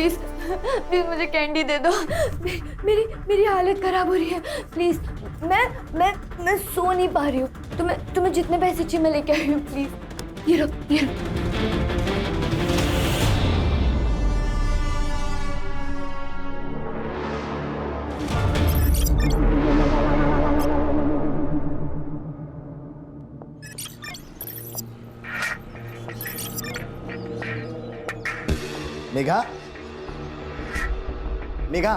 Please please मुझे candy दे दो। मेरी हालत खराब हो रही है, प्लीज। मैं सो नहीं पा रही हूँ। तुम्हें जितने पैसे चाहिए मैं लेके आई हूँ, प्लीज। ये लो, ये लो। मेघा, मेघा,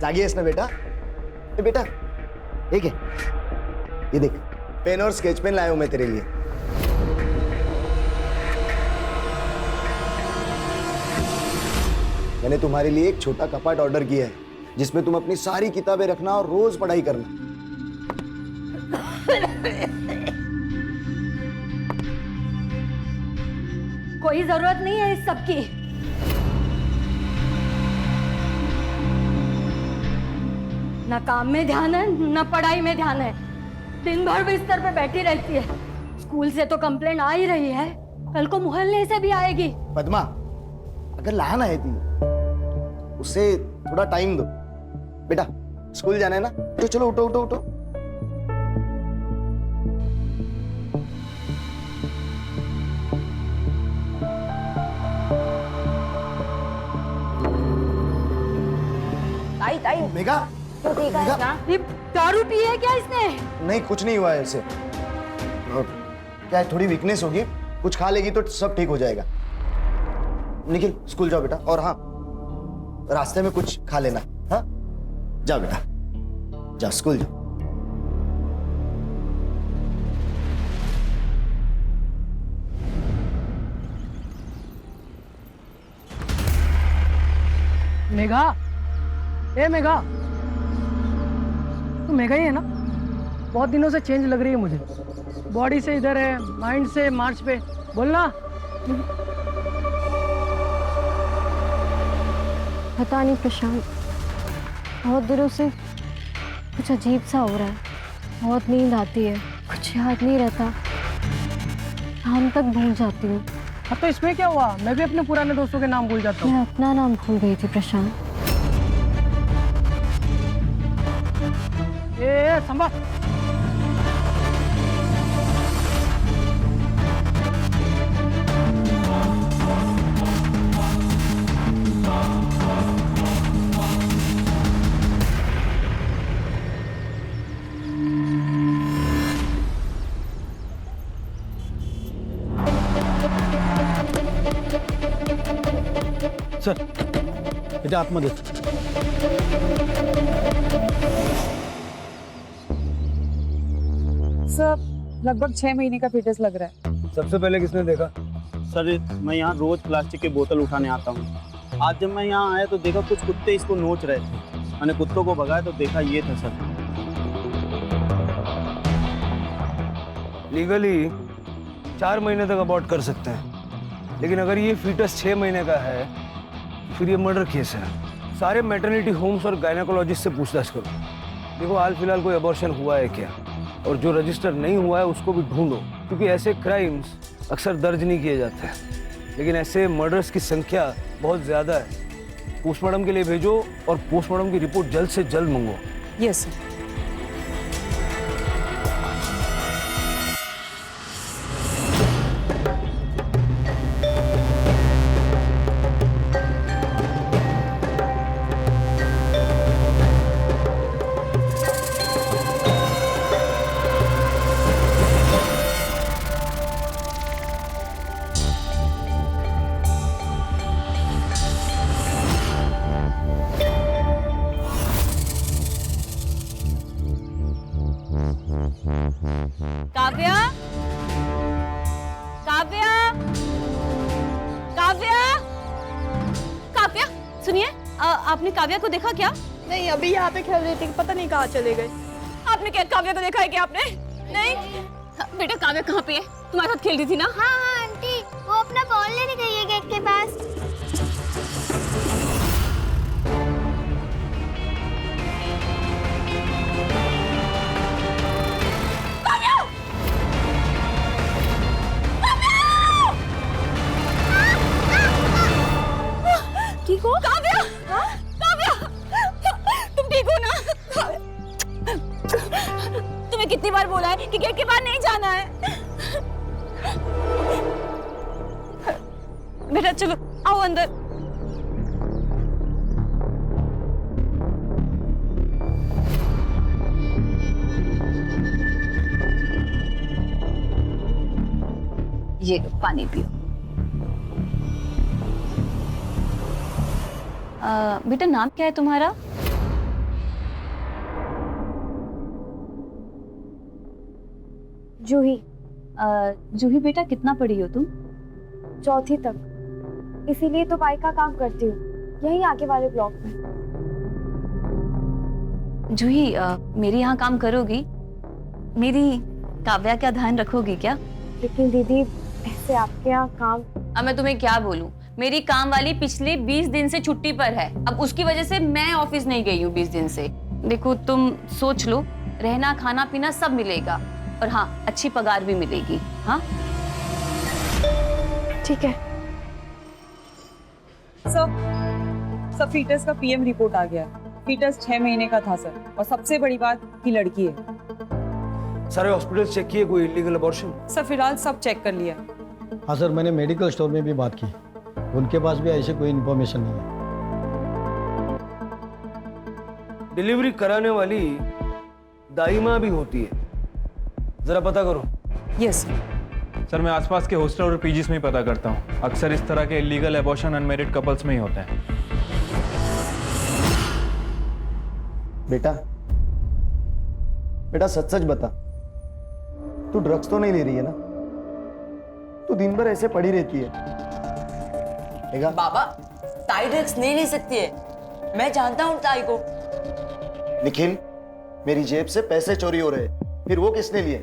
जागी आहेस ना बेटा? ए बेटा, ठीक है, ये देख, पेन और स्केच पेन लाया हूं मैं तेरे लिए। मैंने तुम्हारे लिए एक छोटा कपाट ऑर्डर किया है जिसमें तुम अपनी सारी किताबें रखना और रोज पढ़ाई करना। कोई जरूरत नहीं है इस सब की। ना काम में ध्यान है ना पढ़ाई में ध्यान है। दिन भर बिस्तर पे बैठी रहती है। स्कूल से तो कंप्लेंट आ ही रही है, कल को मोहल्ले से भी आएगी। पद्मा, अगर लहान आहे ती, उसे थोड़ा टाइम दो। बेटा, स्कूल जाना है ना? तो चलो उठो उठो उठो। ताई ताई मेघा, तो ठीक है मेघा। ना? ये दारू पी है क्या इसने? नहीं, कुछ नहीं हुआ है इसे। क्या है, थोड़ी वीकनेस होगी, कुछ खा लेगी तो सब ठीक हो जाएगा। निखिल, स्कूल जाओ बेटा। और हाँ, रास्ते में कुछ खा लेना। हाँ, जाओ बेटा, जाओ स्कूल जाओ। मेघा, ए मेघा, तू मेघा ही है ना? बहुत दिनों से चेंज लग रही है मुझे। बॉडी से इधर है, माइंड से मार्च पे। बोलना। पता नहीं प्रशांत, बहुत दिनों से कुछ अजीब सा हो रहा है। बहुत नींद आती है, कुछ याद नहीं रहता, शाम तक भूल जाती हूँ। हाँ तो इसमें क्या हुआ? मैं भी अपने पुराने दोस्तों के नाम भूल जाता हूँ। मैं अपना नाम भूल गई थी प्रशांत। ए संभा, सर, बेटा आतमध्ये। सर, लगभग 6 महीने का फीटस लग रहा है। सबसे पहले किसने देखा? सर, मैं यहाँ रोज प्लास्टिक की बोतल उठाने आता हूँ। आज जब मैं यहाँ आया तो देखा कुछ कुत्ते इसको नोच रहे थे। मैंने कुत्तों को भगाया तो देखा ये था सर। लीगली 4 महीने तक अबॉर्ट कर सकते हैं, लेकिन अगर ये फीटस 6 महीने का है फिर ये मर्डर केस है। सारे मैटरनिटी होम्स और गायनेकोलॉजिस्ट से पूछताछ करो। देखो हाल फिलहाल कोई अबॉर्शन हुआ है क्या, और जो रजिस्टर नहीं हुआ है उसको भी ढूंढो, क्योंकि ऐसे क्राइम्स अक्सर दर्ज नहीं किए जाते हैं, लेकिन ऐसे मर्डर्स की संख्या बहुत ज़्यादा है। पोस्टमार्टम के लिए भेजो और पोस्टमार्टम की रिपोर्ट जल्द से जल्द मंगो। Yes sir. काव्या, काव्या, काव्या, काव्या, सुनिए, आपने काव्या को देखा क्या? नहीं, अभी यहाँ पे खेल रही थी, पता नहीं कहाँ चले गए। आपने क्या काव्या को देखा है क्या आपने? नहीं बेटा, काव्या कहाँ पे है? तुम्हारे साथ खेल रही थी ना? हाँ हाँ आंटी, वो अपना बॉल लेने गई है गेट के पास। ठीक हो? काव्या! काव्या! तुम ठीक हो ना? तुम्हें कितनी बार बोला है कि गेट के बाहर नहीं जाना है? बेटा चलो आओ अंदर। ये लो पानी पियो। बेटा नाम क्या है तुम्हारा? जूही, जूही बेटा कितना पढ़ी हो तुम? 4th तक। इसीलिए तो बाइक का काम करती हूँ, यहीं आगे वाले ब्लॉक में। जूही मेरे यहाँ काम करोगी? मेरी काव्या का ध्यान रखोगी क्या? लेकिन दीदी ऐसे आपके यहाँ काम। अब मैं तुम्हें क्या बोलूं, मेरी काम वाली पिछले 20 दिन से छुट्टी पर है। अब उसकी वजह से मैं ऑफिस नहीं गई हूँ 20 दिन से। देखो तुम सोच लो, रहना खाना पीना सब मिलेगा और हाँ अच्छी पगार भी मिलेगी। हाँ ठीक है। सर फीटस का पीएम रिपोर्ट आ गया है। फीटस 6 महीने का था सर, और सबसे बड़ी बात कि लड़की है। सारे हॉस्पिटल चेक किए, कोई इलीगल अबॉर्शन? सर फिलहाल सब चेक कर लिया। हाँ सर, मैंने मेडिकल स्टोर में भी बात की, उनके पास भी ऐसे कोई इन्फॉर्मेशन नहीं है। डिलीवरी कराने वाली दाई भी होती है, जरा पता करो। यस सर, मैं आसपास के हॉस्टल और पीजीज में ही पता करता हूँ। अक्सर इस तरह के इलीगल एबॉर्शन अनमैरिड कपल्स में ही होते हैं। बेटा बेटा सच सच बता, तू ड्रग्स तो नहीं ले रही है ना? तू दिन भर ऐसे पड़ी रहती है। देखा? बाबा, ताई ड्रग्स नहीं ले सकती है। मैं जानता हूँ ताई को। निखिल, मेरी जेब से पैसे चोरी हो रहे, फिर वो किसने लिए?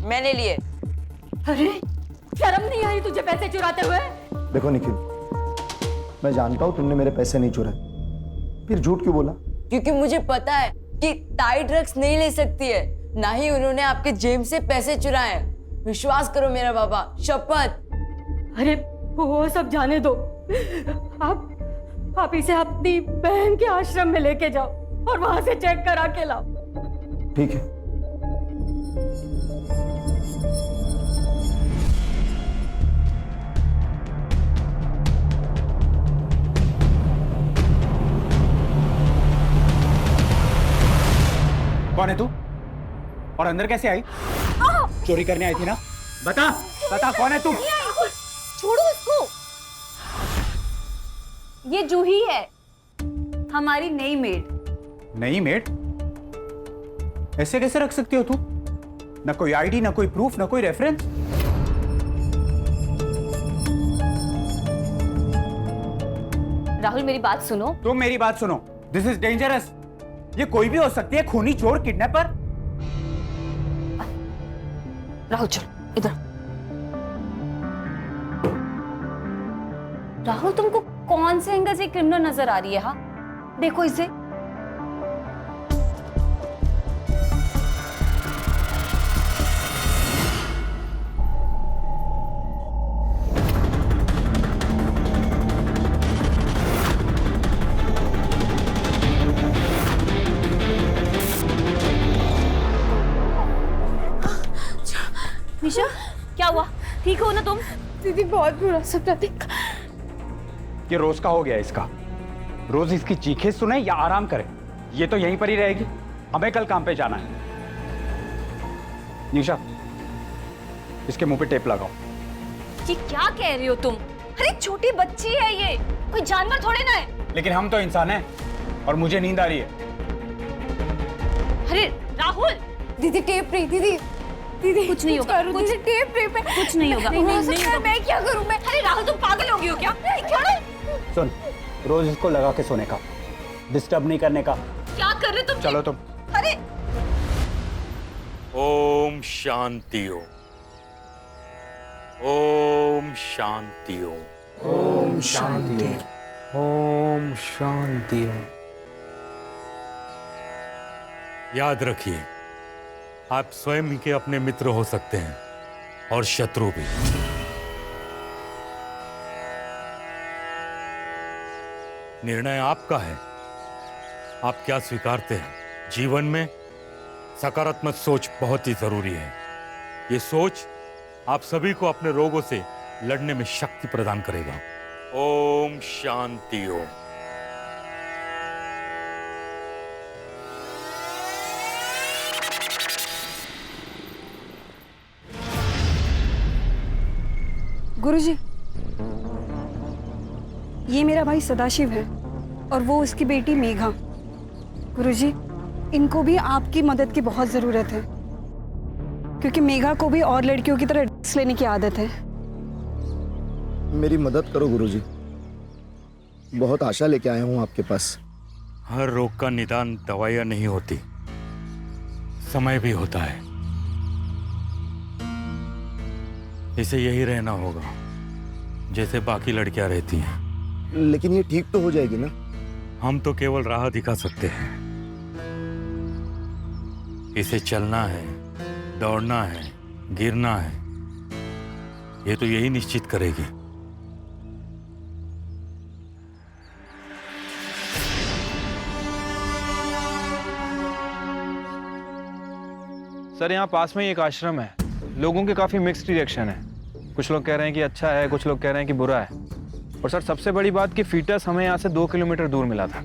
मैंने लिए। अरे शर्म नहीं आई तुझे पैसे चुराते हुए? देखो निखिल, मैं जानता हूँ तुमने मेरे पैसे नहीं चुराए, फिर झूठ क्यों बोला? क्योंकि मुझे पता है कि ताई ड्रग्स नहीं ले सकती है, ना ही उन्होंने आपके जेब से पैसे चुराए हैं। विश्वास करो मेरा बाबा, शपथ। अरे वो सब जाने दो। आप इसे अपनी बहन के आश्रम में लेके जाओ और वहां से चेक करा के लाओ। ठीक है। कौन है तू? और अंदर कैसे आई? चोरी करने आई थी ना? बता बता कौन है तू? छोड़ो इसको। ये जूही है, हमारी नई मेड। नई मेड? ऐसे कैसे रख सकती हो तू? ना कोई आईडी, ना कोई प्रूफ, ना कोई रेफरेंस। राहुल मेरी बात सुनो। तुम मेरी बात सुनो। This is dangerous. ये कोई भी हो सकती है, खूनी, चोर, किडनैपर। राहुल चल इधर। राहुल तुमको कौन से एंगल से क्रिमिनल नजर आ रही है? हाँ देखो इसे। निशा क्या हुआ? ठीक हो ना तुम? दीदी बहुत बुरा सपना देखा। ये रोज का हो गया इसका। रोज इसकी चीखें सुने या आराम करे, ये तो यहीं पर ही रहेगी। हमें कल काम पे जाना है। निशा, इसके मुंह पे टेप लगाओ। ये क्या कह रही हो तुम? अरे छोटी बच्ची है ये, कोई जानवर थोड़े ना है। लेकिन हम तो इंसान हैं और मुझे नींद आ रही है। अरे राहुल। दीदी टेप रही। दीदी दीदी कुछ नहीं होगा, कुछ टेप रही पे। कुछ नहीं होगा। नहीं होगा। मैं क्या करूं? मैं अरे राहुल तुम पागल हो गई हो क्या? सुन, रोज इसको लगा के सोने का, डिस्टर्ब नहीं करने का। क्या कर रहे तुम? चलो तुम। अरे ओम शांति ओम, ओम शांति ओम, ओम शांति, ओम शांति। याद रखिए, आप स्वयं ही के अपने मित्र हो सकते हैं और शत्रु भी। निर्णय आपका है, आप क्या स्वीकारते हैं। जीवन में सकारात्मक सोच बहुत ही जरूरी है। ये सोच आप सभी को अपने रोगों से लड़ने में शक्ति प्रदान करेगा। ओम शांति ओम। गुरुजी, ये मेरा भाई सदाशिव है और वो उसकी बेटी मेघा। गुरुजी, इनको भी आपकी मदद की बहुत ज़रूरत है, क्योंकि मेघा को भी और लड़कियों की तरह ड्रग्स लेने की आदत है। मेरी मदद करो गुरुजी, बहुत आशा लेके आया हूँ आपके पास। हर रोग का निदान दवाइयां नहीं होती, समय भी होता है। इसे यही रहना होगा जैसे बाकी लड़कियां रहती हैं। लेकिन ये ठीक तो हो जाएगी ना? हम तो केवल राह दिखा सकते हैं। इसे चलना है, दौड़ना है, गिरना है, ये तो यही निश्चित करेगी। सर यहाँ पास में ही एक आश्रम है, लोगों के काफी मिक्स्ड रिएक्शन है। कुछ लोग कह रहे हैं कि अच्छा है, कुछ लोग कह रहे हैं कि बुरा है। और सर सबसे बड़ी बात कि फीटस हमें यहाँ से 2 किलोमीटर दूर मिला था।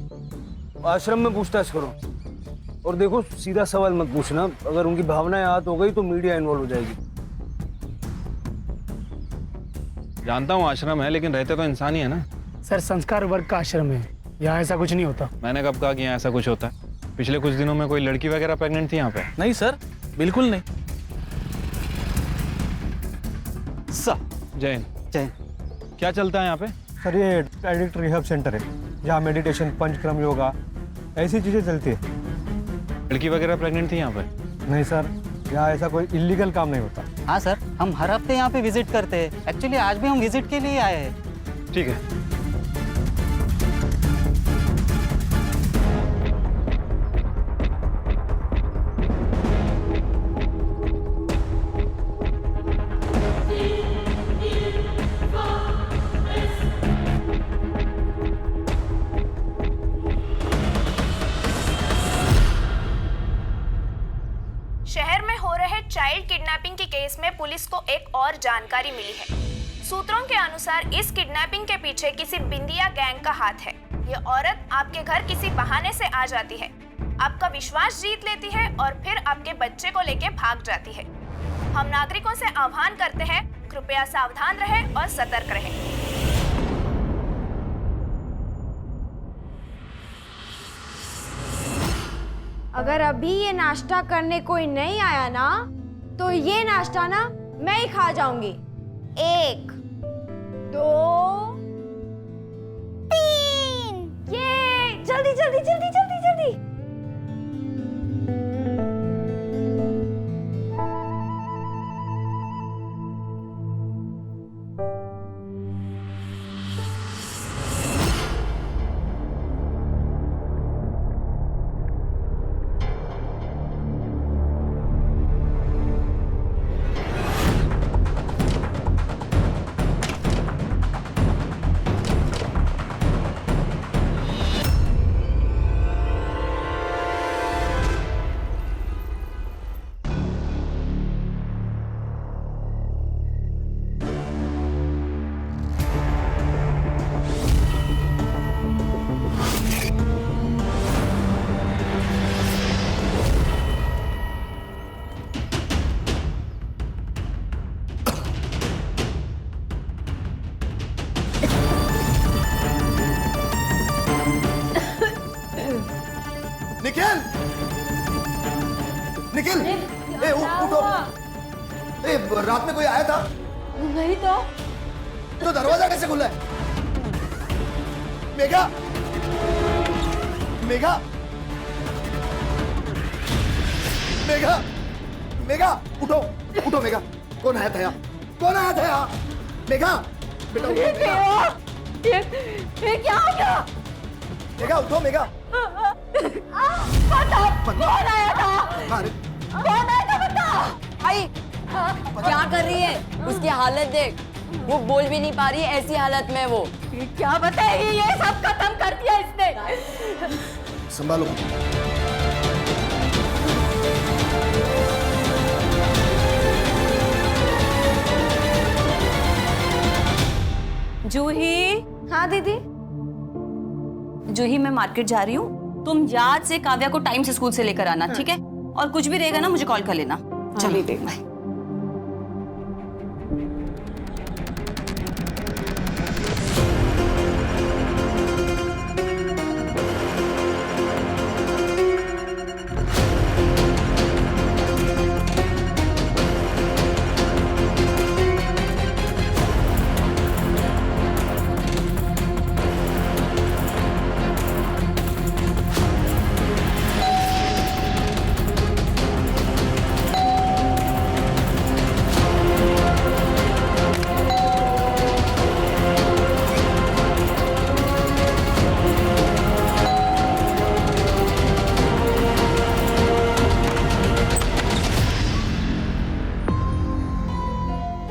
आश्रम में पूछताछ करो और देखो, सीधा सवाल मत पूछना। अगर उनकी भावनाएं आहत हो गई तो मीडिया इन्वॉल्व हो जाएगी। जानता हूँ आश्रम है, लेकिन रहते तो इंसान ही है ना। सर संस्कार वर्ग का आश्रम है, यहाँ ऐसा कुछ नहीं होता। मैंने कब कहा कि यहाँ ऐसा कुछ होता है? पिछले कुछ दिनों में कोई लड़की वगैरह प्रेग्नेंट थी यहाँ पे? नहीं सर, बिल्कुल नहीं। जैन क्या चलता है यहाँ पे? सर ये एडिक्ट रिहब सेंटर है, जहाँ मेडिटेशन, पंचक्रम, योगा ऐसी चीज़ें चलती है। लड़की वगैरह प्रेग्नेंट थी यहाँ पे? नहीं सर, यहाँ ऐसा कोई इलीगल काम नहीं होता। हाँ सर, हम हर हफ्ते यहाँ पे विजिट करते हैं। एक्चुअली आज भी हम विजिट के लिए आए हैं। ठीक है। शहर में हो रहे चाइल्ड किडनैपिंग के केस में पुलिस को एक और जानकारी मिली है। सूत्रों के अनुसार इस किडनैपिंग के पीछे किसी बिंदिया गैंग का हाथ है। ये औरत आपके घर किसी बहाने से आ जाती है, आपका विश्वास जीत लेती है और फिर आपके बच्चे को लेके भाग जाती है। हम नागरिकों से आह्वान करते हैं, कृपया सावधान रहें और सतर्क रहें। अगर अभी ये नाश्ता करने कोई नहीं आया ना, तो ये नाश्ता ना मैं ही खा जाऊंगी। 1 2 3। ये जल्दी जल्दी जल्दी जल्दी जल्दी। निखिल! निखिल! ए, उठो! ए, रात में कोई आया था? नहीं तो दरवाजा कैसे खुला है? मेघा! मेघा! मेघा! मेघा! उठो! उठो मेघा! कौन आया था यहाँ? कौन आया था यहाँ? मेघा! बेटा उठो मेघा! ये क्या हो गया? मेघा उठो मेघा! बता, कौन आया था? कौन आया था बता? भाई क्या कर रही है? उसकी हालत देख, वो बोल भी नहीं पा रही है, ऐसी हालत में है वो। क्या बताएगी, ये सब खत्म कर दिया इसने। संभालो। जूही। हाँ दीदी। जूही, मैं मार्केट जा रही हूँ, तुम याद से काव्या को टाइम से स्कूल से लेकर आना, ठीक है? और कुछ भी रहेगा ना मुझे कॉल कर लेना। चलिए देख बाय।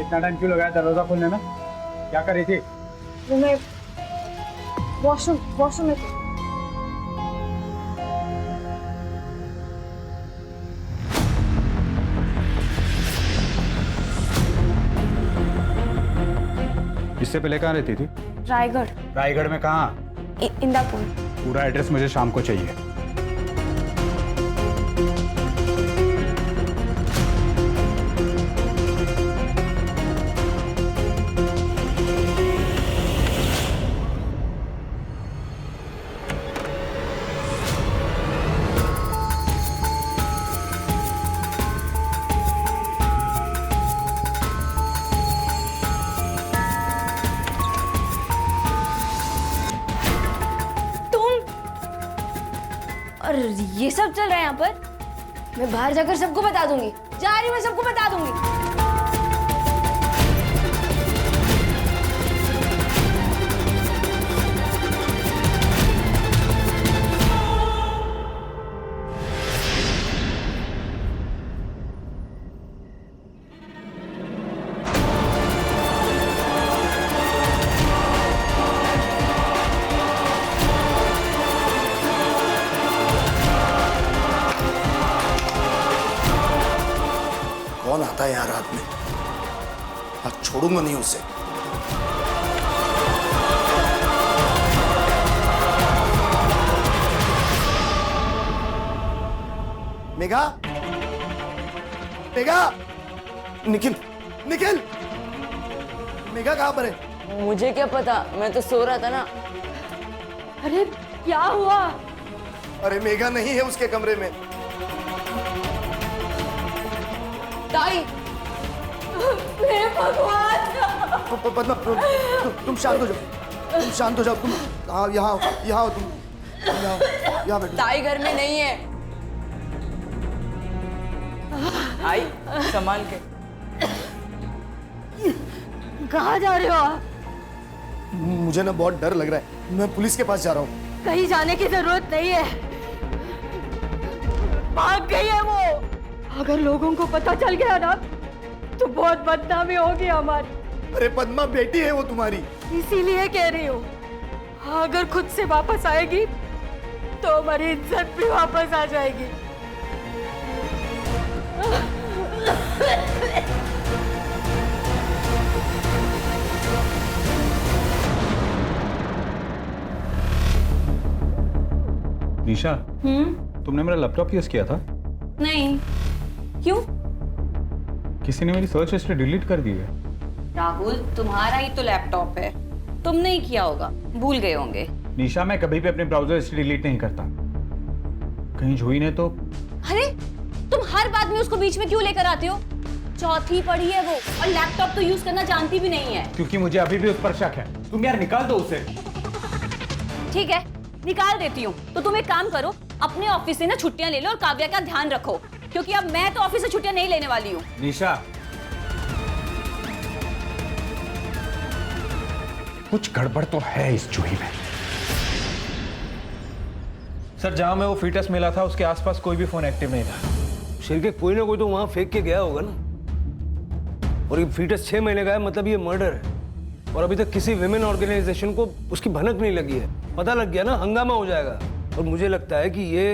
इतना टाइम क्यों लगाया दरवाजा खोलने में? क्या कर रही थी? मैं वॉशरूम में थी। इससे पहले कहाँ रहती थी? रायगढ़। रायगढ़ में कहाँ? इंदापुर। पूरा एड्रेस मुझे शाम को चाहिए। और ये सब चल रहा है यहाँ पर। मैं बाहर जाकर सबको बता दूंगी, जा रही हूँ, मैं सबको बता दूंगी। कौन आता है यहाँ रात में? आज छोड़ूंगा नहीं उसे। मेघा, मेघा, निखिल, निखिल, मेघा कहाँ पर है? मुझे क्या पता, मैं तो सो रहा था ना। अरे क्या हुआ? अरे मेघा नहीं है उसके कमरे में। ताई, मेरे भगवान। पद्मा, तुम शांत हो जाओ, तुम शांत हो जाओ। तुम यहाँ आओ, तुम यहाँ बैठो। ताई घर में नहीं है। आई, संभाल के। कहाँ जा रहे हो आप? मुझे ना बहुत डर लग रहा है, मैं पुलिस के पास जा रहा हूँ। कहीं जाने की जरूरत नहीं है, भाग गई है वो। अगर लोगों को पता चल गया ना तो बहुत बदनामी होगी हमारी। अरे पद्मा, बेटी है वो तुम्हारी। इसीलिए कह रही हूँ, अगर खुद से वापस आएगी तो हमारी इज्जत भी वापस आ जाएगी। निशा, तुमने मेरा लैपटॉप यूज किया था? नहीं। क्यों? किसी ने मेरी सर्च हिस्ट्री डिलीट कर दी है। राहुल, तुम्हारा ही तो लैपटॉप है, तुमने ही किया होगा, भूल गए होंगे। निशा, मैं कभी भी अपने ब्राउजर हिस्ट्री डिलीट नहीं करता। कहीं जूही ने तो। अरे तुम हर बात में उसको बीच में क्यों लेकर आते हो? चौथी पढ़ी है वो, और लैपटॉप तो यूज करना जानती भी नहीं है। क्योंकि मुझे अभी भी उस पर शक है। तुम यार निकाल दो उसे। ठीक है, निकाल देती हूँ। तो तुम एक काम करो, अपने ऑफिस से ना छुट्टियां ले लो और काव्या का ध्यान रखो, क्योंकि अब मैं तो ऑफिस से छुट्टियां नहीं लेने वाली हूँ। निशा, कुछ गड़बड़ तो है इस जूही में। सर, जहां में वो फीटस मिला था उसके आसपास कोई भी फोन एक्टिव नहीं था। शेर के कोई ना कोई तो वहां फेंक के गया होगा ना। और ये फीटस 6 महीने का है, मतलब ये मर्डर है। और अभी तक किसी विमेन ऑर्गेनाइजेशन को उसकी भनक नहीं लगी है। पता लग गया ना, हंगामा हो जाएगा। और मुझे लगता है कि ये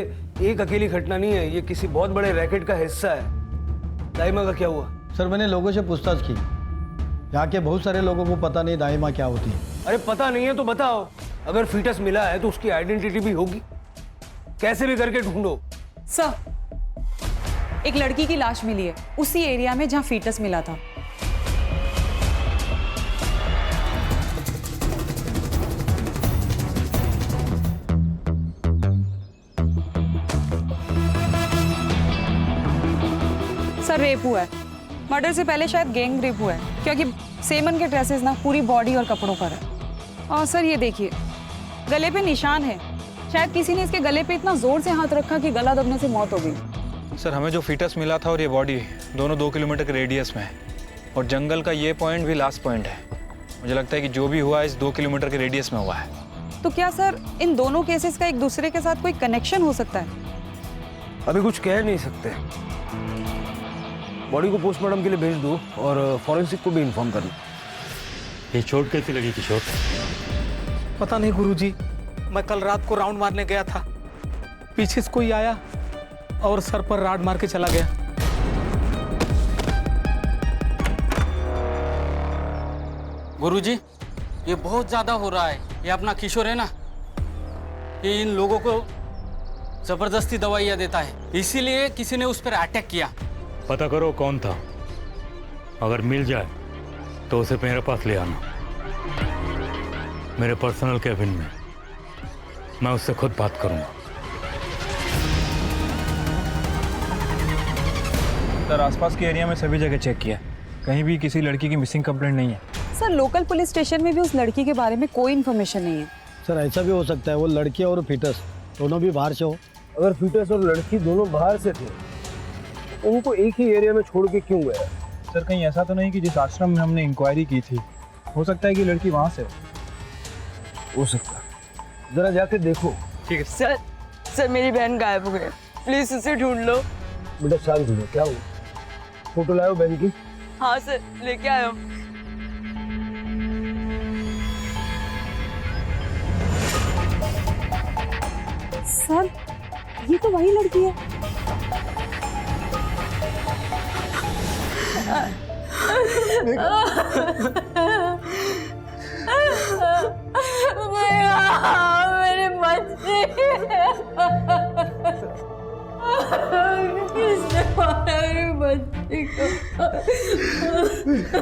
एक अकेली घटना नहीं है, ये किसी बहुत बड़े रैकेट का हिस्सा है। दाई माँ का क्या हुआ? सर मैंने लोगों से पूछताछ की, यहाँ के बहुत सारे लोगों को पता नहीं दाई माँ क्या होती है। अरे पता नहीं है तो बताओ, अगर फीटस मिला है तो उसकी आइडेंटिटी भी होगी, कैसे भी करके ढूंढो। सर, एक लड़की की लाश मिली है उसी एरिया में जहां फीटस मिला था। सर रेप हुआ है, मर्डर से पहले शायद गैंग रेप हुआ है, क्योंकि सेमन के ड्रेसेस ना पूरी बॉडी और कपड़ों पर है। और सर ये देखिए, गले पे निशान है, शायद किसी ने इसके गले पे इतना जोर से हाथ रखा कि गला दबने से मौत हो गई। सर हमें जो फीटस मिला था और ये बॉडी दोनों 2 किलोमीटर के रेडियस में है, और जंगल का ये पॉइंट भी लास्ट पॉइंट है। मुझे लगता है कि जो भी हुआ इस 2 किलोमीटर के रेडियस में हुआ है। तो क्या सर इन दोनों केसेस का एक दूसरे के साथ कोई कनेक्शन हो सकता है? अभी कुछ कह नहीं सकते। बॉडी को पोस्टमार्टम के लिए भेज दो और फॉरेंसिक को भी इन्फॉर्म कर लो। ये चोट कैसी लगी किशोर? पता नहीं गुरुजी, मैं कल रात को राउंड मारने गया था, पीछे से कोई आया और सर पर राड मार के चला गया। गुरुजी, ये बहुत ज्यादा हो रहा है। ये अपना किशोर है ना, ये इन लोगों को जबरदस्ती दवाइयाँ देता है, इसीलिए किसी ने उस पर अटैक किया। पता करो कौन था, अगर मिल जाए तो उसे मेरे पास ले आना, मेरे पर्सनल कैबिन में। मैं उससे खुद बात करूंगा। सर आसपास के एरिया में सभी जगह चेक किया, कहीं भी किसी लड़की की मिसिंग कंप्लेंट नहीं है। सर लोकल पुलिस स्टेशन में भी उस लड़की के बारे में कोई इन्फॉर्मेशन नहीं है। सर ऐसा भी हो सकता है वो लड़की और फीटस दोनों भी बाहर से हो। अगर फीटस और लड़की दोनों बाहर से थे, उनको एक ही एरिया में छोड़ के क्यों गया? सर कहीं ऐसा तो नहीं कि जिस आश्रम में हमने इंक्वायरी की थी, हो सकता है कि लड़की वहाँ से हो सकता है, जरा जाके देखो। ठीक है सर। सर मेरी बहन गायब हो गई, प्लीज उसे ढूंढ लो। बेटा शांत हो, क्या हुआ? फोटो लाओ बहन की। हाँ सर, लेके आयो। सर ये तो वही लड़की है। मेरे बच्चे किसने मारा मेरे बच्चे को?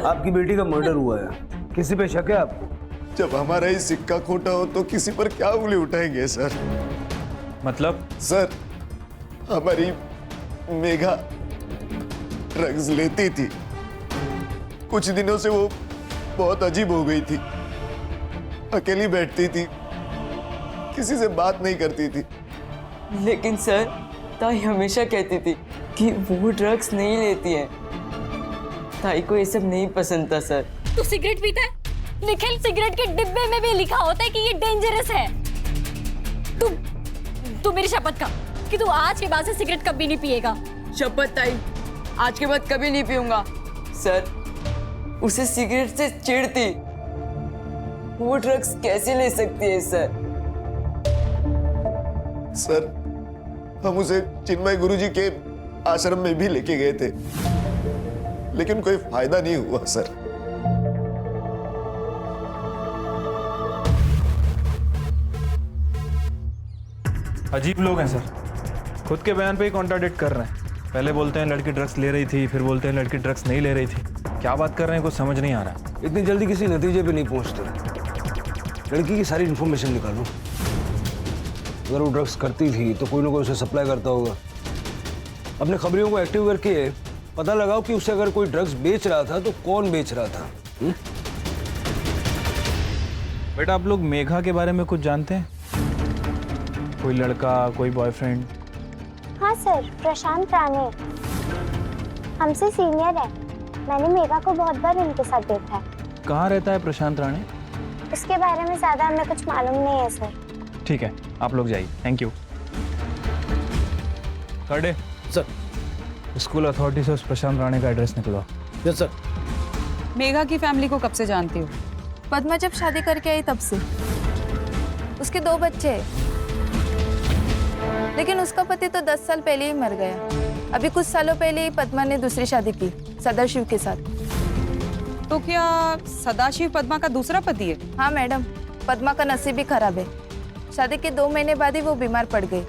आपकी बेटी का मर्डर हुआ है, किसी पे शक है आपको? जब हमारा ही सिक्का खोटा हो तो किसी पर क्या उंगली उठाएंगे सर? मतलब? सर हमारी मेघा ड्रग्स लेती थी, कुछ दिनों से वो बहुत अजीब हो गई थी, अकेली बैठती थी, किसी से बात नहीं करती थी। लेकिन सर ताई हमेशा कहती थी कि वो ड्रग्स नहीं लेती है। ताई को ये सब नहीं पसंद था सर। तू सिगरेट पीता है? निखिल, सिगरेट के डिब्बे में भी लिखा होता है कि ये डेंजरस है। तू मेरी शपथ खा कि तू आज के बाद से सिगरेट कभी नहीं पिएगा। शपथ ताई, आज के बाद कभी नहीं पीऊंगा। सर उसे सिगरेट से चिढ़ती, वो ड्रग्स कैसे ले सकती है सर? सर हम उसे चिन्मय गुरुजी के आश्रम में भी लेके गए थे, लेकिन कोई फायदा नहीं हुआ सर। अजीब लोग हैं सर, खुद के बयान पे ही कॉन्ट्राडिक्ट कर रहे हैं। पहले बोलते हैं लड़की ड्रग्स ले रही थी, फिर बोलते हैं लड़की ड्रग्स नहीं ले रही थी। क्या बात कर रहे हैं कुछ समझ नहीं आ रहा। इतनी जल्दी किसी नतीजे पे नहीं पहुंचते। लड़की की सारी इन्फॉर्मेशन निकालो, अगर वो ड्रग्स करती थी तो कोई ना कोई उसे सप्लाई करता होगा। अपने खबरियों को एक्टिव करके पता लगाओ कि उसे अगर कोई ड्रग्स बेच रहा था तो कौन बेच रहा था। बेटा आप लोग मेघा के बारे में कुछ जानते हैं? कोई लड़का, कोई बॉयफ्रेंड? हाँ सर, प्रशांत राणे हमसे सीनियर है। मैंने मेघा को बहुत बार उनके साथ देखा है। कहाँ रहता है प्रशांत राणे? उसके बारे में ज्यादा हमें कुछ मालूम नहीं है सर। ठीक है, आप लोग जाइए। Thank you. थर्डे सर, स्कूल अथॉरिटी से उस प्रशांत राणे का एड्रेस निकलवा। Yes sir. मेघा की फैमिली को कब से जानती हो? पद्मा जब शादी करके आई तब से। उसके 2 बच्चे हैं, लेकिन उसका पति तो 10 साल पहले ही मर गया। अभी कुछ सालों पहले ही पद्मा ने दूसरी शादी की सदाशिव के साथ। तो क्या सदाशिव पद्मा का दूसरा पति है? हाँ मैडम, पद्मा का नसीब भी खराब है। शादी के 2 महीने बाद ही वो बीमार पड़ गई।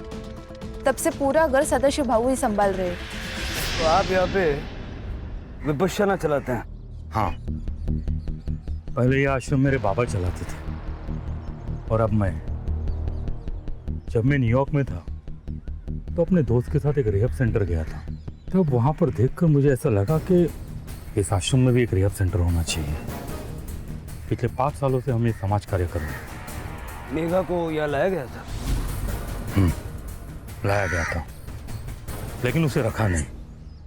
तब से पूरा घर सदाशिव भाऊ ही संभाल रहे हैं। तो आप यहाँ पे विपश्यना चलाते हैं? हाँ, पहले ये आश्रम मेरे बाबा चलाते थे और अब मैं। जब मैं न्यूयॉर्क में था तो अपने दोस्त के साथ एक रिहब सेंटर गया था। तो वहाँ पर देखकर मुझे ऐसा लगा कि इस आश्रम में भी एक रिहब सेंटर होना चाहिए। पिछले 5 सालों से हम ये समाज कार्य कर रहे हैं। मेघा को यहाँ लाया गया था? लाया गया था, लेकिन उसे रखा नहीं,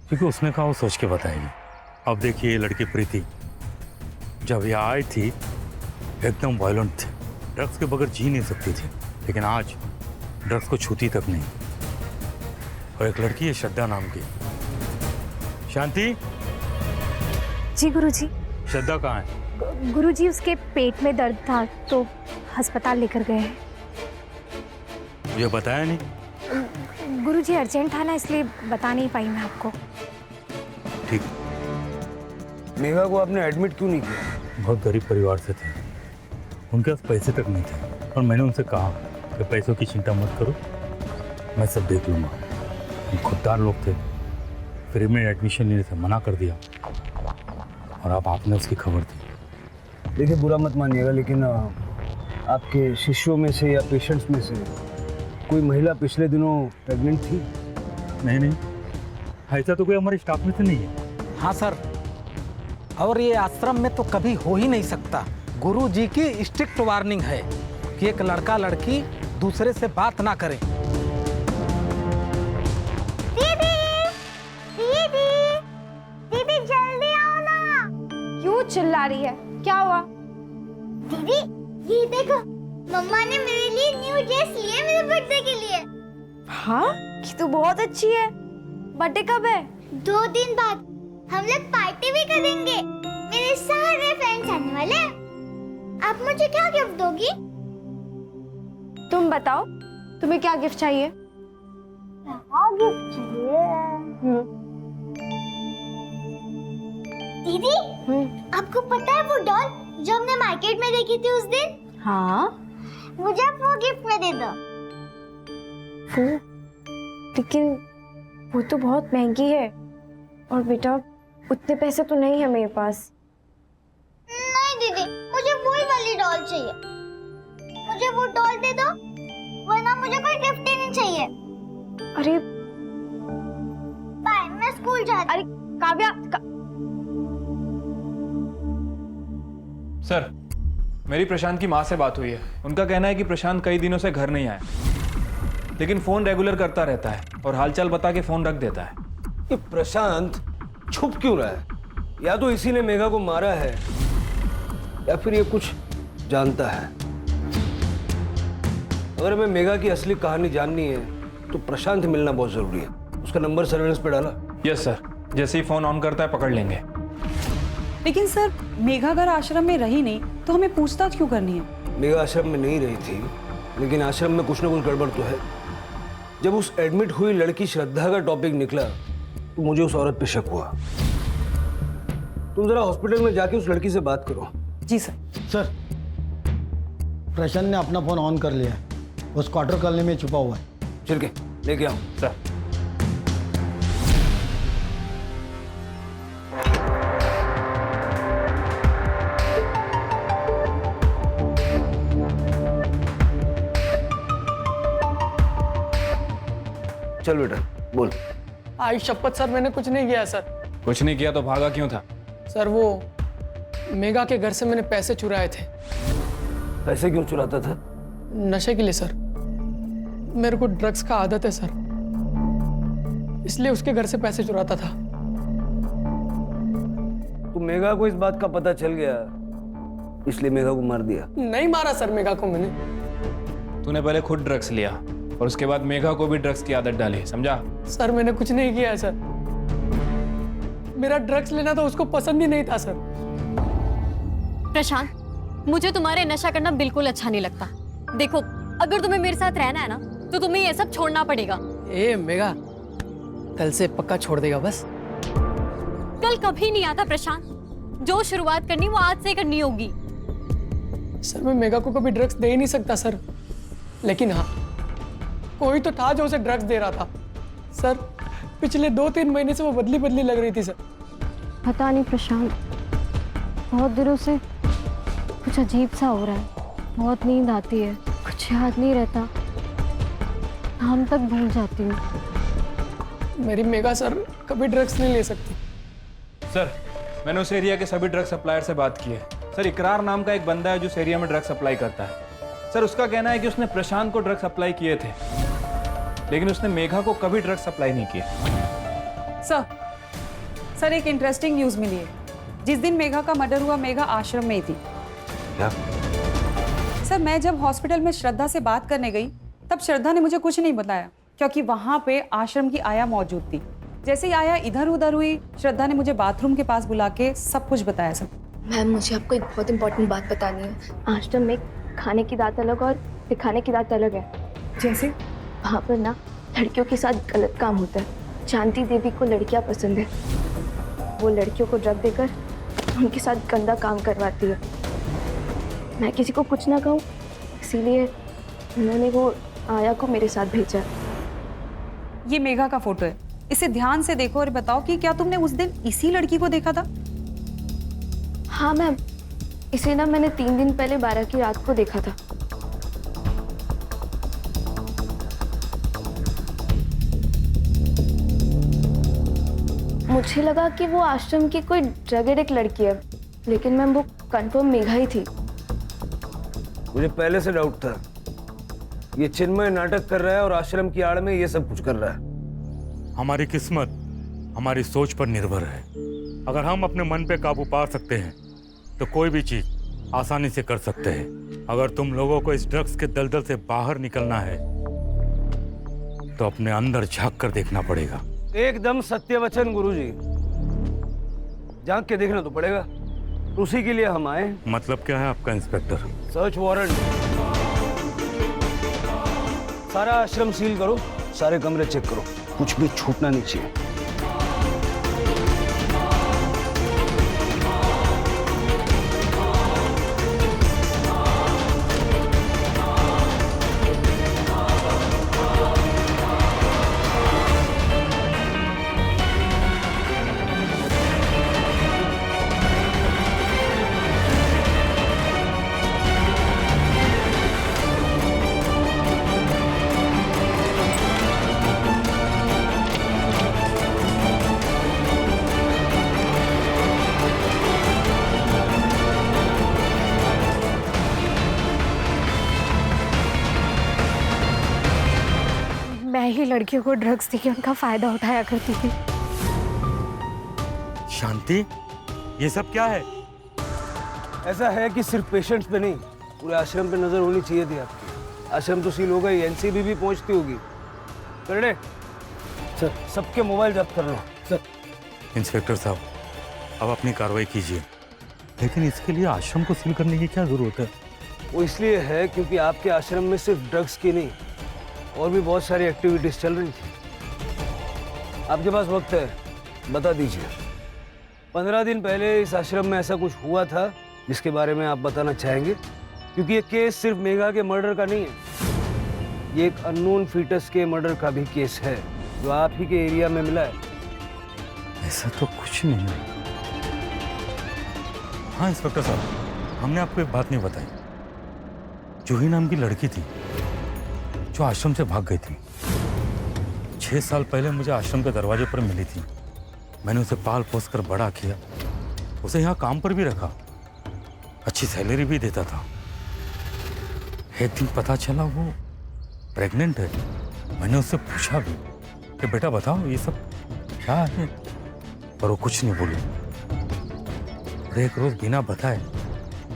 क्योंकि उसने कहा वो सोच के बताएगी। अब देखिए ये लड़की प्रीति जब यहाँ आई थी एकदम वायलेंट थी, ड्रग्स के बगैर जी नहीं सकती थी, लेकिन आज ड्रग्स को छूती तक नहीं। और एक लड़की है श्रद्धा नाम की। शांति। जी गुरुजी। श्रद्धा कहाँ है? गुरुजी उसके पेट में दर्द था तो अस्पताल लेकर गए हैं। मुझे बताया नहीं? गुरुजी अर्जेंट था ना, इसलिए बता नहीं पाई मैं आपको। ठीक। मेघा को आपने एडमिट क्यों नहीं किया? बहुत गरीब परिवार से थे, उनके पास पैसे तक नहीं थे। और मैंने उनसे कहा कि पैसों की चिंता मत करो, मैं सब देख लूँगा। हम खुददार लोग थे, फिर मैं एडमिशन लेने से मना कर दिया और अब आपने उसकी खबर दी। देखिए बुरा मत मानिएगा, लेकिन आपके शिष्यों में से या पेशेंट्स में से कोई महिला पिछले दिनों प्रेग्नेंट थी? नहीं, ऐसा तो कोई हमारे स्टाफ में से नहीं है। हाँ सर, और ये आश्रम में तो कभी हो ही नहीं सकता। गुरु जी की स्ट्रिक्ट वार्निंग है कि एक लड़का लड़की दूसरे से बात ना करे। दीदी जल्दी आओ ना। क्यों चिल्ला रही है? क्या हुआ? दीदी ये देखो, मम्मा ने मेरे लिए न्यू ड्रेस ली है मेरे बर्थडे के लिए। हाँ, ये तो बहुत अच्छी है। बर्थडे कब है? 2 दिन बाद। हम लोग पार्टी भी करेंगे। मेरे सारे फ्रेंड्स आने वाले हैं। आप मुझे क्या गिफ्ट दोगी? तुम बताओ, तुम्हें क्या गिफ्ट चाहिए? गिफ्ट चाहिए। दीदी, आपको पता है वो डॉल जो हमने मार्केट में देखी थी उस दिन? हाँ। मुझे वो गिफ्ट में दे दो। वो? लेकिन वो तो बहुत महंगी है और बेटा उतने पैसे तो नहीं है मेरे पास। नहीं दीदी, मुझे वही वाली डॉल चाहिए। मुझे वो डॉल दे दो, वरना मुझे कोई गिफ्ट ही नहीं चाहिए। अरे बाय, मैं स्कूल जाती। अरे काव्या सर, मेरी प्रशांत की माँ से बात हुई है। उनका कहना है कि प्रशांत कई दिनों से घर नहीं आया, लेकिन फोन रेगुलर करता रहता है और हालचाल बता के फोन रख देता है। ये प्रशांत छुप क्यों रहा है? या तो इसी ने मेघा को मारा है या फिर ये कुछ जानता है। अगर हमें मेघा की असली कहानी जाननी है तो प्रशांत मिलना बहुत जरूरी है। उसका नंबर सर्वेलेंस पे डाला? यस सर, जैसे ही फोन ऑन करता है पकड़ लेंगे। लेकिन सर, मेघा अगर आश्रम में रही नहीं तो हमें पूछताछ क्यों करनी है? मेघा आश्रम में नहीं रही थी, लेकिन आश्रम में कुछ ना कुछ गड़बड़ तो है। जब उस एडमिट हुई लड़की श्रद्धा का टॉपिक निकला तो मुझे उस औरत पे शक हुआ। तुम जरा हॉस्पिटल में जाके उस लड़की से बात करो। जी सर। सर, प्रशांत ने अपना फोन ऑन कर लिया है, वो स्क्वार्टर कॉलोनी में छुपा हुआ है। चल के लेके आओ। सर। चल बेटा बोल। आई शपथ सर, मैंने कुछ नहीं किया सर। कुछ नहीं किया तो भागा क्यों था? सर वो मेघा के घर से मैंने पैसे चुराए थे। पैसे क्यों चुराता था? नशे के लिए सर। मेरे को ड्रग्स का आदत है सर, इसलिए उसके घर से पैसे चुराता था। तो मेघा को इस बात का पता चल गया, इसलिए मेघा को मार दिया? नहीं मारा सर मेघा को मैंने। तूने पहले खुद ड्रग्स लिया और उसके बाद मेघा को भी ड्रग्स की आदत डाली, समझा? सर मैंने कुछ नहीं किया है सर। मेरा ड्रग्स लेना तो उसको पसंद ही नहीं था सर। प्रशांत, मुझे तुम्हारे नशा करना बिल्कुल अच्छा नहीं लगता। देखो, अगर तुम्हें मेरे साथ रहना है ना, तो तुम्हें ये सब छोड़ना पड़ेगा। ए मेघा, कल से पक्का छोड़ देगा बस? कल कभी नहीं आता प्रशांत। जो शुरुआत करनी वो आज से करनी होगी। सर, मैं मेघा को कभी ड्रग्स दे ही नहीं सकता सर। लेकिन हाँ, कोई तो था जो उसे ड्रग्स दे रहा था सर। पिछले 2-3 महीने से वो बदली बदली लग रही थी सर। पता नहीं प्रशांत, बहुत दिनों से कुछ अजीब सा हो रहा है। बहुत नींद आती है, कुछ याद नहीं रहता, नाम तक भूल जाती हूँ। मेरी मेघा सर कभी ड्रग्स नहीं ले सकती। सर, मैंने उस एरिया के सभी ड्रग सप्लायर से बात की है सर। इकरार नाम का एक बंदा है जो उस एरिया में ड्रग सप्लाई करता है सर। उसका कहना है कि उसने प्रशांत को ड्रग सप्लाई किए थे, लेकिन उसने मेघा को कभी ड्रग सप्लाई नहीं किए। सर एक इंटरेस्टिंग न्यूज़ मिली है। जिस दिन मेघा का मर्डर हुआ, मेघा आश्रम में ही थी। क्या? सर, मैं जब हॉस्पिटल में श्रद्धा से बात करने गई, तब श्रद्धा ने मुझे कुछ नहीं बताया, क्योंकि वहाँ पे आश्रम की आया मौजूद थी। जैसे ही आया इधर उधर हुई, श्रद्धा ने मुझे बाथरूम के पास बुला के सब कुछ बताया। सब मैम, मुझे आपको एक बहुत इंपॉर्टेंट बात बतानी है। आश्रम में खाने की दात अलग और दिखाने की दात अलग है। जैसे वहाँ पर ना लड़कियों के साथ गलत काम होता है। शांति देवी को लड़कियाँ पसंद है। वो लड़कियों को ड्रग देकर उनके साथ गंदा काम करवाती है। मैं किसी को कुछ ना कहूँ, इसीलिए उन्होंने वो आया को मेरे साथ भेजा। ये मेघा का फोटो है, इसे ध्यान से देखो और बताओ कि क्या तुमने उस दिन इसी लड़की को देखा था? हाँ मैम, इसे ना मैंने 3 दिन पहले 12 की रात को देखा था। मुझे लगा कि वो आश्रम की कोई ड्रग एडिक्ट लड़की है, लेकिन मैम वो कंफर्म मेघा ही थी। मुझे पहले से डाउट था, ये चिन्मय नाटक कर रहा है और आश्रम की आड़ में ये सब कुछ कर रहा है। हमारी किस्मत हमारी सोच पर निर्भर है। अगर हम अपने मन पे काबू पा सकते हैं तो कोई भी चीज आसानी से कर सकते हैं। अगर तुम लोगों को इस ड्रग्स के दलदल से बाहर निकलना है तो अपने अंदर झांक कर देखना पड़ेगा। एकदम सत्य वचन गुरुजी, झांक के देखना तो पड़ेगा। उसी के लिए हम आए। मतलब क्या है आपका इंस्पेक्टर? Search warrant. सारा आश्रम सील करो, सारे कमरे चेक करो, कुछ भी छूटना नहीं चाहिए। मैं ही लड़कियों को ड्रग्स देके उनका फायदा उठाया करती थी। शांति, ये सब क्या है? ऐसा है कि सिर्फ पेशेंट्स पे नहीं, पूरे आश्रम पे नजर होनी चाहिए थी आपकी। आश्रम तो सील हो गई, एनसीबी भी पहुंचती होगी। करने सर, सबके मोबाइल जब्त कर लो। सर। इंस्पेक्टर साहब, अब अपनी कार्रवाई कीजिए, लेकिन इसके लिए आश्रम को सील करने की क्या जरूरत है? वो इसलिए है क्योंकि आपके आश्रम में सिर्फ ड्रग्स की नहीं और भी बहुत सारी एक्टिविटीज चल रही थी। आपके पास वक्त है, बता दीजिए। 15 दिन पहले इस आश्रम में ऐसा कुछ हुआ था जिसके बारे में आप बताना चाहेंगे? क्योंकि ये केस सिर्फ मेघा के मर्डर का नहीं है, ये एक अननोन फीटस के मर्डर का भी केस है जो आप ही के एरिया में मिला है। ऐसा तो कुछ नहीं है। हाँ इंस्पेक्टर साहब, हमने आपको एक बात नहीं बताई। जूही नाम की लड़की थी जो आश्रम से भाग गई थी। 6 साल पहले मुझे आश्रम के दरवाजे पर मिली थी। मैंने उसे पाल पोस कर बड़ा किया, उसे यहाँ काम पर भी रखा, अच्छी सैलरी भी देता था। एक दिन पता चला वो प्रेग्नेंट है। मैंने उससे पूछा भी कि बेटा बताओ ये सब क्या है, पर वो कुछ नहीं बोली। और एक रोज बिना बताए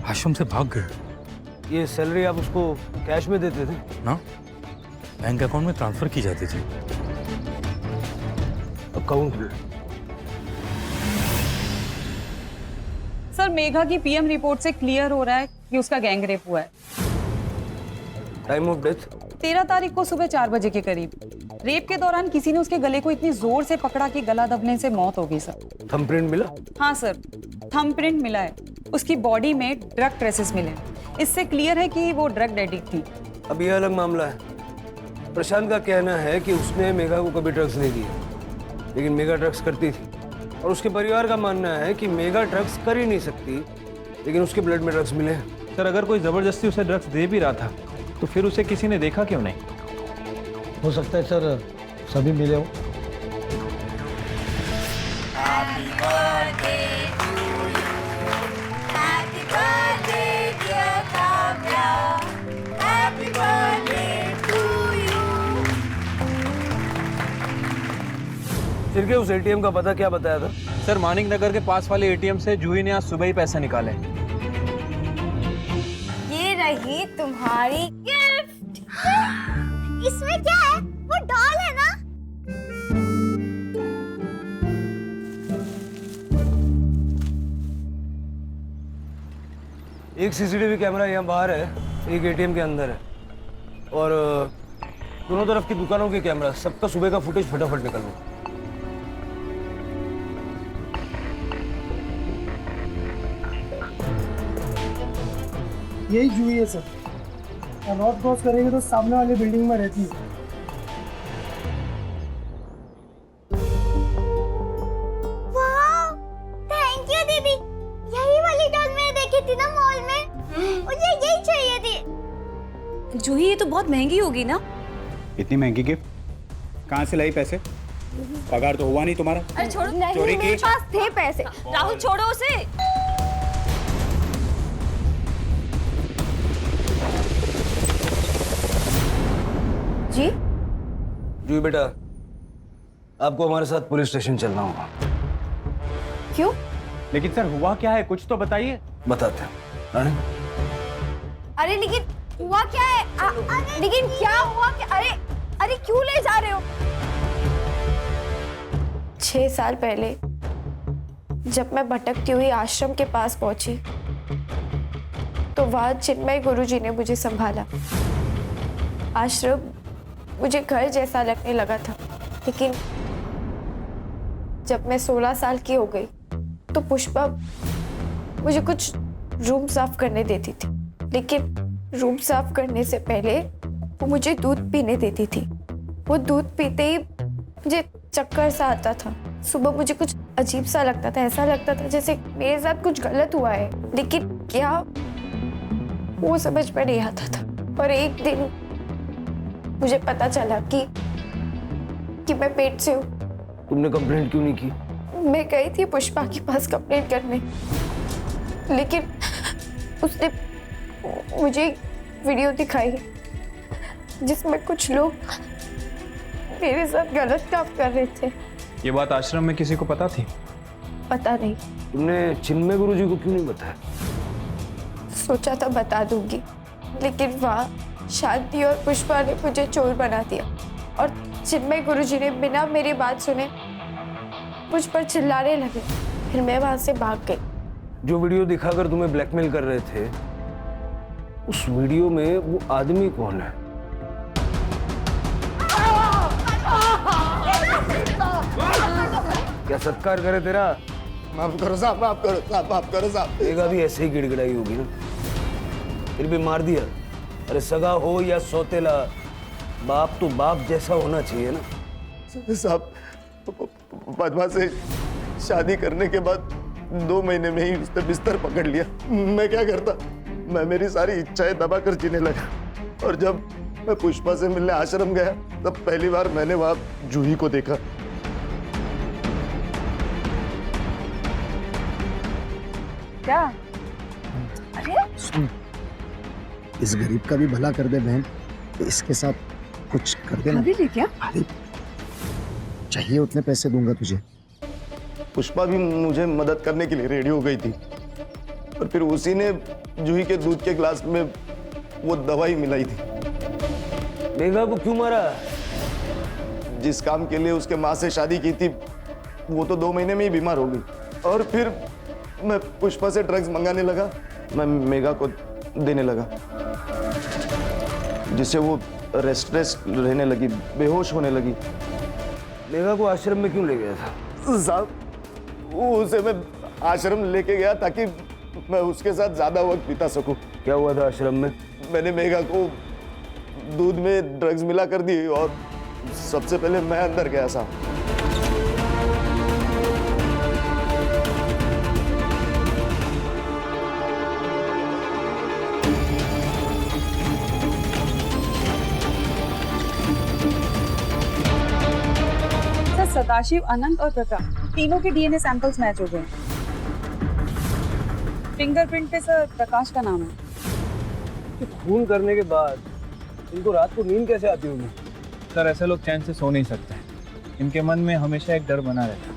आश्रम से भाग गई। ये सैलरी आप उसको कैश में देते थे ना? बैंक अकाउंट में ट्रांसफर की जाती थी। अकाउंट में? सर मेघा की पीएम रिपोर्ट से क्लियर हो रहा है कि उसका गैंग रेप हुआ है। टाइम ऑफ डेथ 13 तारीख को सुबह 4 बजे के करीब। रेप के दौरान किसी ने उसके गले को इतनी जोर से पकड़ा कि गला दबने से मौत हो गई सर। थंबप्रिंट मिला? हाँ सर, थंबप्रिंट मिला है। उसकी बॉडी में ड्रग ट्रेसेस मिले। इससे क्लियर है कि वो ड्रग एडिक्ट थी। अब यह अलग मामला है। प्रशांत का कहना है कि उसने मेघा को कभी ड्रग्स नहीं दिए, लेकिन मेघा ड्रग्स करती थी। और उसके परिवार का मानना है कि मेघा ड्रग्स कर ही नहीं सकती, लेकिन उसके ब्लड में ड्रग्स मिले हैं। सर अगर कोई जबरदस्ती उसे ड्रग्स दे भी रहा था तो फिर उसे किसी ने देखा क्यों नहीं? हो सकता है सर सभी मिले हो। फिर के उस एटीएम का पता क्या बताया था? सर मानिक नगर के पास वाले एटीएम से जूही ने आज सुबह ही पैसे निकाले। ये रही तुम्हारी गिफ्ट। इसमें क्या है? वो डॉल है ना? एक सीसीटीवी कैमरा यहाँ बाहर है, एक एटीएम के अंदर है, और दोनों तरफ की दुकानों के कैमरा, सबका सुबह का फुटेज फटाफट निकलना। यही जूही है सर, और नॉर्थ क्रॉस करेंगे तो सामने वाली बिल्डिंग में रहती है। वाह, थैंक यू दीदी। यही वाली डॉल मैंने देखी थी ना मॉल में, मुझे यही चाहिए थी। जूही ये तो बहुत महंगी होगी ना? इतनी महंगी गिफ्ट कहाँ से लाई पैसे? पगार तो हुआ नहीं तुम्हारा? अरे छोड़ो, नहीं, चोरी मेरे की? पास थे पैसे। राहुल छोड़ो उसे। जी जूही बेटा, आपको हमारे साथ पुलिस स्टेशन चलना होगा। क्यों? लेकिन सर हुआ क्या है, कुछ तो बताइए। बताते हैं रानी। अरे लेकिन हुआ क्या है? लेकिन क्या हुआ? अरे अरे क्यों ले जा रहे हो? 6 साल पहले जब मैं भटकती हुई आश्रम के पास पहुंची तो वहां चिन्मय गुरुजी ने मुझे संभाला। आश्रम मुझे घर जैसा लगने लगा था, लेकिन जब मैं 16 साल की हो गई तो पुष्पा मुझे कुछ रूम साफ करने देती थी, लेकिन रूम साफ करने से पहले वो मुझे दूध पीने देती थी। वो दूध पीते ही मुझे चक्कर सा आता था। सुबह मुझे कुछ अजीब सा लगता था, ऐसा लगता था जैसे मेरे साथ कुछ गलत हुआ है, लेकिन क्या वो समझ में नहीं आता था। और एक दिन मुझे पता चला कि मैं पेट से हूँ। तुमने कंप्लेंट क्यों नहीं की? मैं गई थी पुष्पा के पास कंप्लेंट करने, लेकिन उसने मुझे एक वीडियो दिखाई जिसमें कुछ लोग मेरे साथ गलत काम कर रहे थे। ये बात आश्रम में किसी को पता थी? पता नहीं। तुमने चिन्मय गुरुजी को क्यों नहीं बताया? सोचा था बता दूंगी, लेकिन वहाँ शांति और पुष्पा ने मुझे चोर बना दिया और चिन्मय गुरुजी ने बिना मेरी बात सुने मुझ पर चिल्लाने लगे। फिर मैं वहां से भाग गई। जो वीडियो दिखाकर तुम्हें ब्लैकमेल कर रहे थे, उस वीडियो में वो आदमी कौन है? क्या सत्कार करे तेरा? माफ करो साहब, माफ करो साहब, माफ करो साहब। एक भी ऐसे ही गिड़गिड़ाई होगी ना, फिर भी मार दिया। अरे सगा हो या सौतेला, बाप तो बाप जैसा होना चाहिए ना। साहब, पद्मा से शादी करने के बाद 2 महीने में ही उसने बिस्तर पकड़ लिया। मैं क्या करता? मैं मेरी सारी इच्छाएं दबाकर जीने लगा। और जब मैं पुष्पा से मिलने आश्रम गया तब पहली बार मैंने वहां जूही को देखा। क्या? सुन, इस गरीब का भी भला कर दे बहन, तो इसके साथ कुछ कर देना। अभी क्या? अरे चाहिए उतने पैसे दूंगा तुझे। पुष्पा भी मुझे मदद करने के लिए रेडी हो गई थी, और फिर उसी ने जूही के दूध के ग्लास में वो दवाई मिलाई थी। मेघा को क्यों मारा? जिस काम के लिए उसके माँ से शादी की थी, वो तो 2 महीने में ही बीमार हो गई। और फिर मैं पुष्पा से ड्रग्स मंगाने लगा, मैं मेघा को देने लगा, जिससे वो रेस्टलेस रहने लगी, बेहोश होने लगी। मेघा को आश्रम में क्यों ले गया था? साहब उसे मैं आश्रम लेके गया ताकि मैं उसके साथ ज्यादा वक्त बिता सकूं। क्या हुआ था आश्रम में? मैंने मेघा को दूध में ड्रग्स मिला कर दी और सबसे पहले मैं अंदर गया साहब। सदाशिव, अनंत और प्रकाश तीनों के डीएनए सैंपल्स मैच हो गए। फिंगरप्रिंट पे सर प्रकाश का नाम है। तो खून करने के बाद इनको रात को नींद कैसे आती होगी? सर ऐसे लोग चैन से सो नहीं सकते हैं, इनके मन में हमेशा एक डर बना रहता है।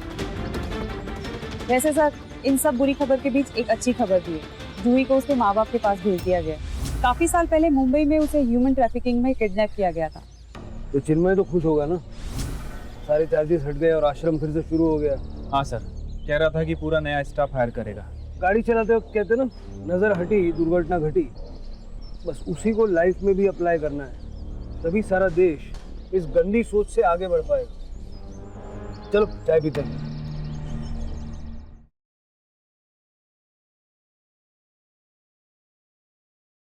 वैसे सर इन सब बुरी खबर के बीच एक अच्छी खबर भी है। जूही को उसके माँ बाप के पास भेज दिया गया। काफी साल पहले मुंबई में उसे ह्यूमन ट्रैफिकिंग में किडनैप किया गया था। तो चिन्मय तो खुश होगा ना, सारे चार्जेस हट गए और आश्रम फिर से शुरू हो गया। हाँ सर, कह रहा था कि पूरा नया स्टाफ हायर करेगा। गाड़ी चलाते वक्त कहते ना, नजर हटी दुर्घटना घटी। बस उसी को लाइफ में भी अप्लाई करना है, तभी सारा देश इस गंदी सोच से आगे बढ़ पाएगा। चलो चाय पीते हैं।